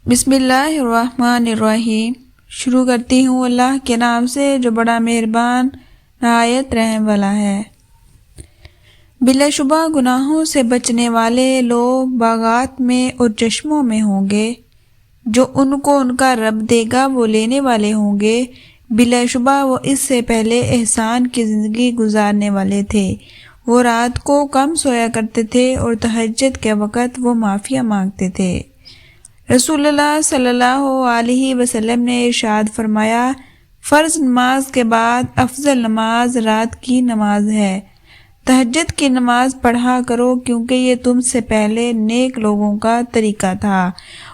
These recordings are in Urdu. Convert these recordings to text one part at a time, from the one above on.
بسم اللہ الرحمن الرحیم۔ شروع کرتی ہوں اللہ کے نام سے جو بڑا مہربان نہایت رحم والا ہے۔ بلا شبہ گناہوں سے بچنے والے لوگ باغات میں اور چشموں میں ہوں گے، جو ان کو ان کا رب دے گا وہ لینے والے ہوں گے۔ بلا شبہ وہ اس سے پہلے احسان کی زندگی گزارنے والے تھے، وہ رات کو کم سویا کرتے تھے اور تہجد کے وقت وہ معافیا مانگتے تھے۔ رسول اللہ صلی اللہ علیہ وسلم نے ارشاد فرمایا، فرض نماز کے بعد افضل نماز رات کی نماز ہے۔ تہجد کی نماز پڑھا کرو کیونکہ یہ تم سے پہلے نیک لوگوں کا طریقہ تھا،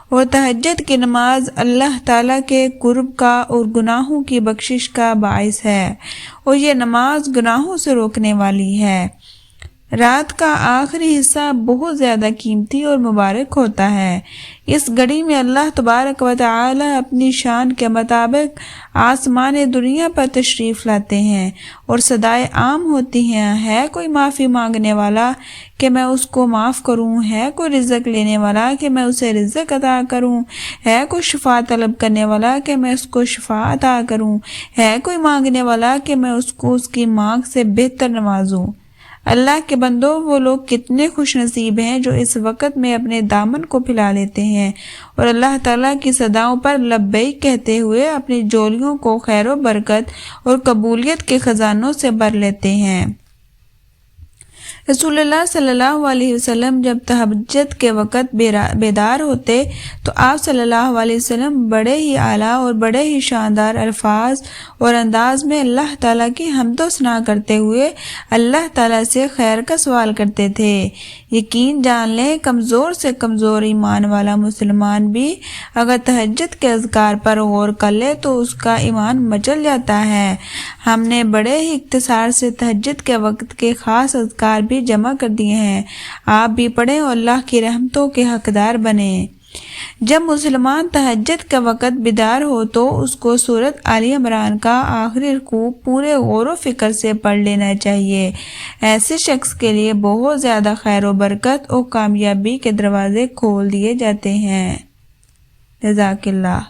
اور تہجد کی نماز اللہ تعالیٰ کے قرب کا اور گناہوں کی بخشش کا باعث ہے، اور یہ نماز گناہوں سے روکنے والی ہے۔ رات کا آخری حصہ بہت زیادہ قیمتی اور مبارک ہوتا ہے۔ اس گھڑی میں اللہ تبارک و تعالی اپنی شان کے مطابق آسمان دنیا پر تشریف لاتے ہیں، اور صدائیں عام ہوتی ہیں، ہے کوئی معافی مانگنے والا کہ میں اس کو معاف کروں، ہے کوئی رزق لینے والا کہ میں اسے رزق عطا کروں، ہے کوئی شفاعت طلب کرنے والا کہ میں اس کو شفاعت عطا کروں، ہے کوئی مانگنے والا کہ میں اس کو اس کی مانگ سے بہتر نوازوں۔ اللہ کے بندوں، وہ لوگ کتنے خوش نصیب ہیں جو اس وقت میں اپنے دامن کو پھیلا لیتے ہیں اور اللہ تعالیٰ کی صداؤں پر لبیک کہتے ہوئے اپنی جولیوں کو خیر و برکت اور قبولیت کے خزانوں سے بھر لیتے ہیں۔ رسول اللہ صلی اللہ علیہ وسلم جب تہجد کے وقت بیدار ہوتے تو آپ صلی اللہ علیہ وسلم بڑے ہی اعلیٰ اور بڑے ہی شاندار الفاظ اور انداز میں اللہ تعالیٰ کی حمد و ثنا کرتے ہوئے اللہ تعالیٰ سے خیر کا سوال کرتے تھے۔ یقین جان لیں، کمزور سے کمزور ایمان والا مسلمان بھی اگر تہجد کے اذکار پر غور کر لے تو اس کا ایمان مچل جاتا ہے۔ ہم نے بڑے ہی اختصار سے تہجد کے وقت کے خاص اذکار بھی جمع کر دیے ہیں، آپ بھی پڑھیں اور اللہ کی رحمتوں کے حقدار بنیں۔ جب مسلمان تہجد کے وقت بیدار ہو تو اس کو سورۃ آل عمران کا آخری رکوع پورے غور و فکر سے پڑھ لینا چاہیے۔ ایسے شخص کے لیے بہت زیادہ خیر و برکت اور کامیابی کے دروازے کھول دیے جاتے ہیں۔ جزاک اللہ۔